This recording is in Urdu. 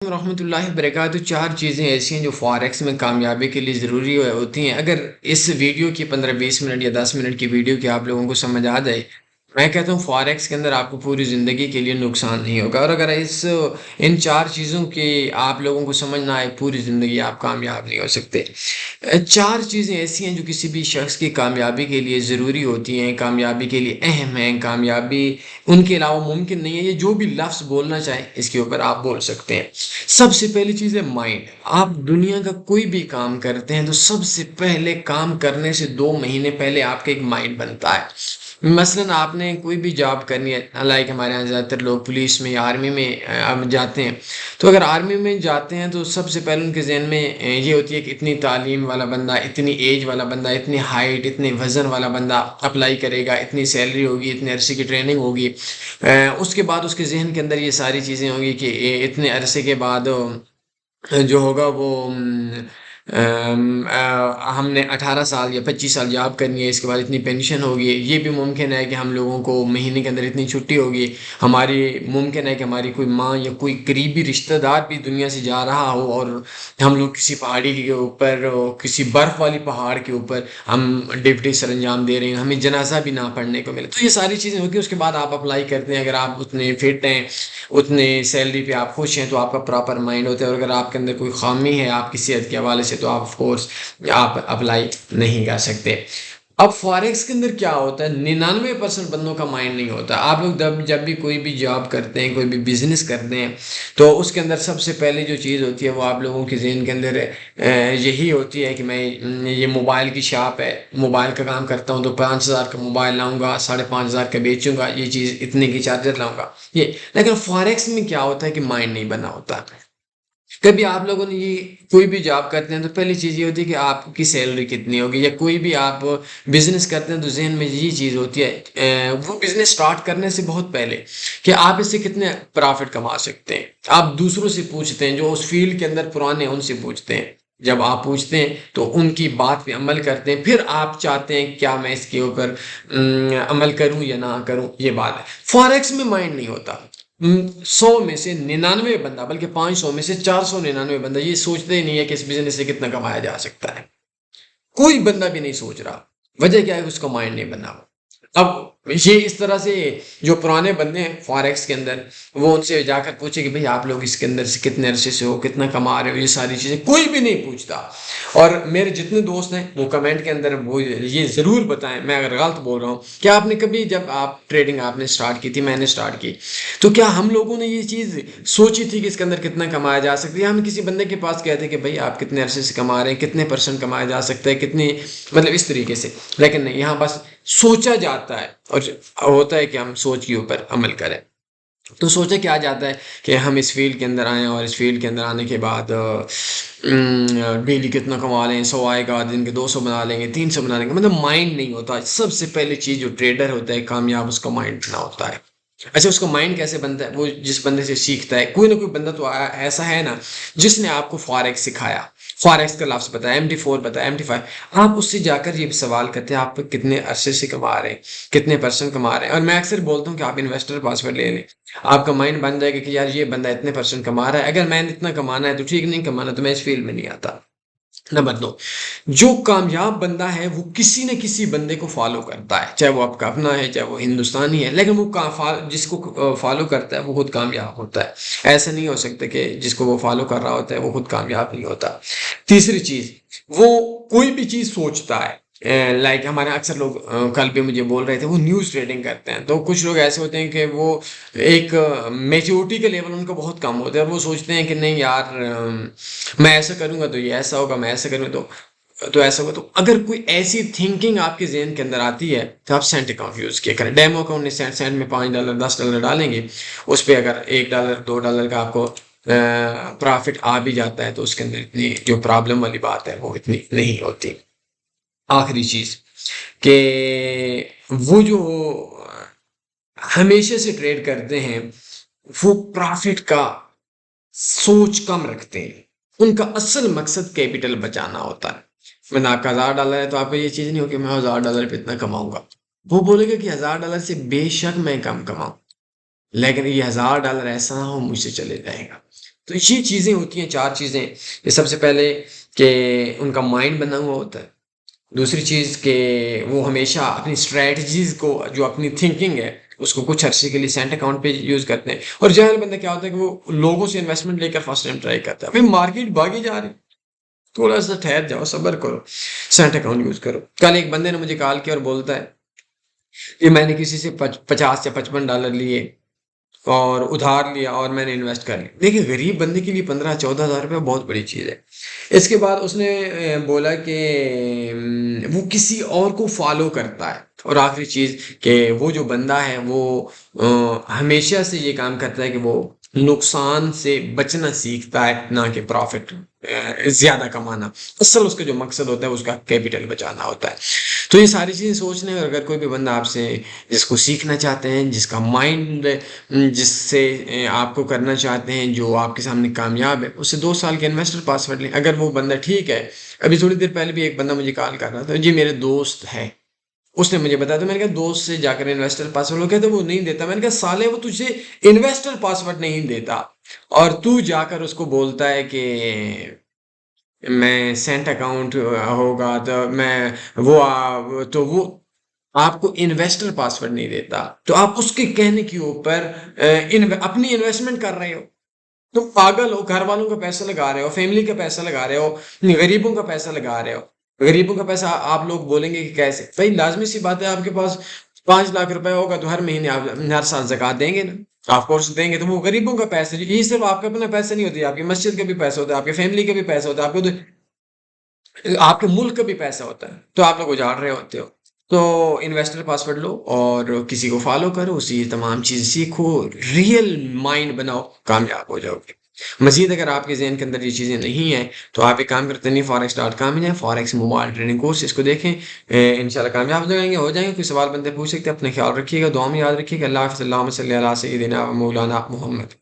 رحمۃ اللہ وبرکاتہ۔ چار چیزیں ایسی ہیں جو فاریکس میں کامیابی کے لیے ضروری ہوتی ہیں۔ اگر اس ویڈیو کی 15-20 منٹ یا 10 منٹ کی ویڈیو کی آپ لوگوں کو سمجھ آ جائے، میں کہتا ہوں فاریکس کے اندر آپ کو پوری زندگی کے لیے نقصان نہیں ہوگا۔ اور اگر ان چار چیزوں کی آپ لوگوں کو سمجھ نہ آئے، پوری زندگی آپ کامیاب نہیں ہو سکتے۔ چار چیزیں ایسی ہیں جو کسی بھی شخص کی کامیابی کے لیے ضروری ہوتی ہیں، کامیابی کے لیے اہم ہیں، کامیابی ان کے علاوہ ممکن نہیں ہے۔ یہ جو بھی لفظ بولنا چاہیں اس کے اوپر آپ بول سکتے ہیں۔ سب سے پہلی چیز ہے مائنڈ۔ آپ دنیا کا کوئی بھی کام کرتے ہیں تو سب سے پہلے کام کرنے سے 2 مہینے پہلے آپ کا ایک مائنڈ بنتا ہے۔ مثلاً آپ نے کوئی بھی جاب کرنی ہے، لائک ہمارے یہاں زیادہ تر لوگ پولیس میں یا آرمی میں جاتے ہیں، تو اگر آرمی میں جاتے ہیں تو سب سے پہلے ان کے ذہن میں یہ ہوتی ہے کہ اتنی تعلیم والا بندہ، اتنی ایج والا بندہ، اتنی ہائٹ، اتنے وزن والا بندہ اپلائی کرے گا، اتنی سیلری ہوگی، اتنے عرصے کی ٹریننگ ہوگی۔ اس کے بعد اس کے ذہن کے اندر یہ ساری چیزیں ہوں گی کہ اتنے عرصے کے بعد جو ہوگا وہ ہم نے 18 سال یا 25 سال جاب کرنی ہے، اس کے بعد اتنی پینشن ہوگی۔ یہ بھی ممکن ہے کہ ہم لوگوں کو مہینے کے اندر اتنی چھٹی ہوگی۔ ہماری ممکن ہے کہ ہماری کوئی ماں یا کوئی قریبی رشتہ دار بھی دنیا سے جا رہا ہو، اور ہم لوگ کسی پہاڑی کے اوپر، کسی برف والی پہاڑ کے اوپر ہم ڈیوٹی سر انجام دے رہے ہیں، ہمیں جنازہ بھی نہ پڑھنے کو ملے۔ تو یہ ساری چیزیں ہوگی۔ اس کے بعد آپ اپلائی کرتے ہیں، اگر آپ اتنے فٹ ہیں، اتنے سیلری پہ آپ خوش ہیں، تو آپ کا پراپر مائنڈ ہوتا ہے۔ اور اگر آپ کے اندر کوئی خامی ہے آپ کی صحت کے حوالے سے، تو آپ آف کورس آپ اپلائی نہیں کر سکتے۔ اب فاریکس کے اندر کیا ہوتا ہے، 99% بندوں کا مائنڈ نہیں ہوتا۔ آپ لوگ جب بھی کوئی بھی جاب کرتے ہیں، کوئی بھی بزنس کرتے ہیں، تو اس کے اندر سب سے پہلے جو چیز ہوتی ہے وہ آپ لوگوں کے ذہن کے اندر یہی ہوتی ہے کہ میں یہ موبائل کی شاپ ہے، موبائل کا کام کرتا ہوں، تو 5,000 کا موبائل لاؤں گا، 5,500 کا بیچوں گا، یہ چیز اتنے کی چارجر لاؤں گا یہ۔ لیکن فاریکس میں کیا ہوتا ہے کہ مائنڈ نہیں بنا ہوتا۔ کبھی آپ لوگوں نے یہ کوئی بھی جاب کرتے ہیں تو پہلی چیز یہ ہوتی ہے کہ آپ کی سیلری کتنی ہوگی، یا کوئی بھی آپ بزنس کرتے ہیں تو ذہن میں یہ چیز ہوتی ہے وہ بزنس سٹارٹ کرنے سے بہت پہلے کہ آپ اس سے کتنے پرافٹ کما سکتے ہیں۔ آپ دوسروں سے پوچھتے ہیں، جو اس فیلڈ کے اندر پرانے ہیں ان سے پوچھتے ہیں۔ جب آپ پوچھتے ہیں تو ان کی بات پہ عمل کرتے ہیں، پھر آپ چاہتے ہیں کیا میں اس کے اوپر عمل کروں یا نہ کروں۔ یہ بات ہے۔ فاریکس میں مائنڈ نہیں ہوتا۔ 100 میں سے 99 بندہ، بلکہ 500 میں سے 499 بندہ یہ سوچتے ہی نہیں ہے کہ اس بزنس سے کتنا کمایا جا سکتا ہے۔ کوئی بندہ بھی نہیں سوچ رہا۔ وجہ کیا ہے؟ اس کا مائنڈ نہیں بنا ہوا۔ اب یہ اس طرح سے جو پرانے بندے ہیں فاریکس کے اندر، وہ ان سے جا کر پوچھے کہ بھئی آپ لوگ اس کے اندر سے کتنے عرصے سے ہو، کتنا کما رہے ہو، یہ ساری چیزیں کوئی بھی نہیں پوچھتا۔ اور میرے جتنے دوست ہیں وہ کمنٹ کے اندر وہ یہ ضرور بتائیں، میں اگر غلط بول رہا ہوں، کہ آپ نے کبھی جب آپ ٹریڈنگ آپ نے سٹارٹ کی تھی، میں نے سٹارٹ کی، تو کیا ہم لوگوں نے یہ چیز سوچی تھی کہ اس کے اندر کتنا کمایا جا سکتا ہے؟ ہم کسی بندے کے پاس کہتے کہ بھئی آپ کتنے عرصے سے کما رہے ہیں، کتنے پرسنٹ کمایا جا سکتا ہے، کتنی، مطلب اس طریقے سے۔ لیکن نہیں، یہاں بس سوچا جاتا ہے اور ہوتا ہے کہ ہم سوچ کے اوپر عمل کریں۔ تو سوچا کیا جاتا ہے کہ ہم اس فیلڈ کے اندر آئیں، اور اس فیلڈ کے اندر آنے کے بعد ڈیلی کتنا کما لیں، 100 آئے گا، دن کے 200 بنا لیں گے، 300 بنا لیں گے، مطلب مائنڈ نہیں ہوتا۔ سب سے پہلے چیز جو ٹریڈر ہوتا ہے کامیاب، اس کا مائنڈ بنا ہوتا ہے۔ اچھا، اس کا مائنڈ کیسے بنتا ہے؟ وہ جس بندے سے سیکھتا ہے۔ کوئی نہ کوئی بندہ تو ایسا ہے نا جس نے آپ کو فاریکس سکھایا، فاریکس کا لفظ بتایا، MT4 بتایا، MT5، آپ اس سے جا کر یہ سوال کرتے ہیں آپ کتنے عرصے سے کما رہے ہیں، کتنے پرسنٹ کما رہے ہیں۔ اور میں اکثر بولتا ہوں کہ آپ انویسٹر پاسورڈ لے لیں، آپ کا مائنڈ بن جائے گا کہ یار یہ بندہ اتنے پرسنٹ کما رہا ہے، اگر میں نے اتنا کمانا ہے تو ٹھیک، نہیں کمانا تو میں اس فیلڈ میں نہیں آتا۔ نمبر 2، جو کامیاب بندہ ہے وہ کسی نہ کسی بندے کو فالو کرتا ہے، چاہے وہ آپ کا اپنا ہے، چاہے وہ ہندوستانی ہے، لیکن وہ جس کو فالو کرتا ہے وہ خود کامیاب ہوتا ہے۔ ایسا نہیں ہو سکتا کہ جس کو وہ فالو کر رہا ہوتا ہے وہ خود کامیاب نہیں ہوتا۔ تیسری چیز، وہ کوئی بھی چیز سوچتا ہے۔ لائک ہمارے اکثر لوگ کل بھی مجھے بول رہے تھے وہ نیوز ٹریڈنگ کرتے ہیں، تو کچھ لوگ ایسے ہوتے ہیں کہ وہ ایک میچورٹی کا لیول ان کا بہت کم ہوتا ہے، اور وہ سوچتے ہیں کہ نہیں یار میں ایسا کروں گا تو یہ ایسا ہوگا، میں ایسا کروں گا تو ایسا ہوگا۔ تو اگر کوئی ایسی تھنکنگ آپ کے ذہن کے اندر آتی ہے تو آپ سینٹ اکاؤنٹ یوز کیا کریں۔ ڈیمو اکاؤنٹ میں سینٹ میں $5 $10 ڈالیں گے، اس پہ اگر $1 $2 کا آپ کو پرافٹ آ بھی جاتا ہے تو اس کے اندر اتنی جو پرابلم والی بات ہے وہ اتنی نہیں ہوتی۔ آخری چیز کہ وہ جو ہمیشہ سے ٹریڈ کرتے ہیں وہ پرافٹ کا سوچ کم رکھتے ہیں، ان کا اصل مقصد کیپٹل بچانا ہوتا ہے۔ میں آپ کا $1000 ہے تو آپ کو یہ چیز نہیں ہو کہ میں $1000 پہ اتنا کماؤں گا۔ وہ بولے گا کہ $1000 سے بے شک میں کم کماؤں، لیکن یہ $1000 ایسا نہ ہو مجھ سے چلے جائے گا۔ تو یہ چیزیں ہوتی ہیں 4 چیزیں، یہ سب سے پہلے کہ ان کا مائنڈ بنا ہوا ہوتا ہے، دوسری چیز کہ وہ ہمیشہ اپنی اسٹریٹجیز کو جو اپنی تھنکنگ ہے اس کو کچھ عرصے کے لیے سینٹ اکاؤنٹ پہ یوز کرتے ہیں، اور جاہل بندہ کیا ہوتا ہے کہ وہ لوگوں سے انویسٹمنٹ لے کر فرسٹ ٹائم ٹرائی کرتا ہے، بھائی مارکیٹ بھاگی جا رہی، تھوڑا سا ٹھہر جاؤ، صبر کرو، سینٹ اکاؤنٹ یوز کرو۔ کل ایک بندے نے مجھے کال کیا اور بولتا ہے کہ میں نے کسی سے 50 یا $55 لیے اور ادھار لیا اور میں نے انویسٹ کر لیا۔ دیکھیں غریب بندے کے لیے 15-14 ہزار روپے بہت بڑی چیز ہے۔ اس کے بعد اس نے بولا کہ وہ کسی اور کو فالو کرتا ہے، اور آخری چیز کہ وہ جو بندہ ہے وہ ہمیشہ سے یہ کام کرتا ہے کہ وہ نقصان سے بچنا سیکھتا ہے، نہ کہ پروفٹ زیادہ کمانا۔ اصل اس کا جو مقصد ہوتا ہے اس کا کیپٹل بچانا ہوتا ہے۔ تو یہ ساری چیزیں سوچنے، اور اگر کوئی بھی بندہ آپ سے جس کو سیکھنا چاہتے ہیں، جس کا مائنڈ جس سے آپ کو کرنا چاہتے ہیں، جو آپ کے سامنے کامیاب ہے، اس سے 2 سال کے انویسٹر پاسورڈ لیں۔ اگر وہ بندہ ٹھیک ہے، ابھی تھوڑی دیر پہلے بھی ایک بندہ مجھے کال کر رہا تھا، جی میرے دوست ہے، اس نے مجھے بتایا، تو میں نے کہا دوست سے جا کر انویسٹر پاسورڈ، وہ کہتے وہ نہیں دیتا۔ میں نے کہا سالے وہ تجھے انویسٹر پاسورڈ نہیں دیتا، اور تو جا کر اس کو بولتا ہے کہ میں سینٹ اکاؤنٹ ہوگا تو میں تو وہ آپ کو انویسٹر پاسورڈ نہیں دیتا، تو آپ اس کے کہنے کے اوپر اپنی انویسٹمنٹ کر رہے ہو، تم پاگل ہو، گھر والوں کا پیسہ لگا رہے ہو، فیملی کا پیسہ لگا رہے ہو، غریبوں کا پیسہ لگا رہے ہو۔ غریبوں کا پیسہ آپ لوگ بولیں گے کہ کیسے؟ بھائی لازمی سی بات ہے، آپ کے پاس 5 لاکھ روپے ہوگا تو ہر مہینے آپ ہر سال زکوٰۃ دیں گے نا، آف کورس دیں گے، تو وہ غریبوں کا پیسہ، یہ صرف آپ کا اپنا پیسہ نہیں ہوتی، آپ کی مسجد کا بھی پیسہ ہوتا ہے، آپ کی فیملی کا بھی پیسہ ہوتا ہے، آپ کے ملک کا بھی پیسہ ہوتا ہے، تو آپ لوگ اجاڑ رہے ہوتے ہو۔ تو انویسٹر پاسورڈ لو اور کسی کو فالو کرو، اسی تمام چیز سیکھو، ریئل مائنڈ بناؤ، کامیاب ہو جاؤ گے۔ مزید اگر آپ کے ذہن کے اندر یہ چیزیں نہیں ہیں تو آپ ایک کام کرتے ہیں، forex.com میں جائیں، فارکس موبائل ٹریڈنگ کورس، اس کو دیکھیں، انشاءاللہ کامیاب ہو جائیں گے۔ کوئی سوال بنتے پوچھ سکتے ہیں، اپنا خیال رکھیے گا، دعا میں یاد رکھیے گا۔ اللہ حافظ، اللہم صلی علی سیدنا و مولانا محمد۔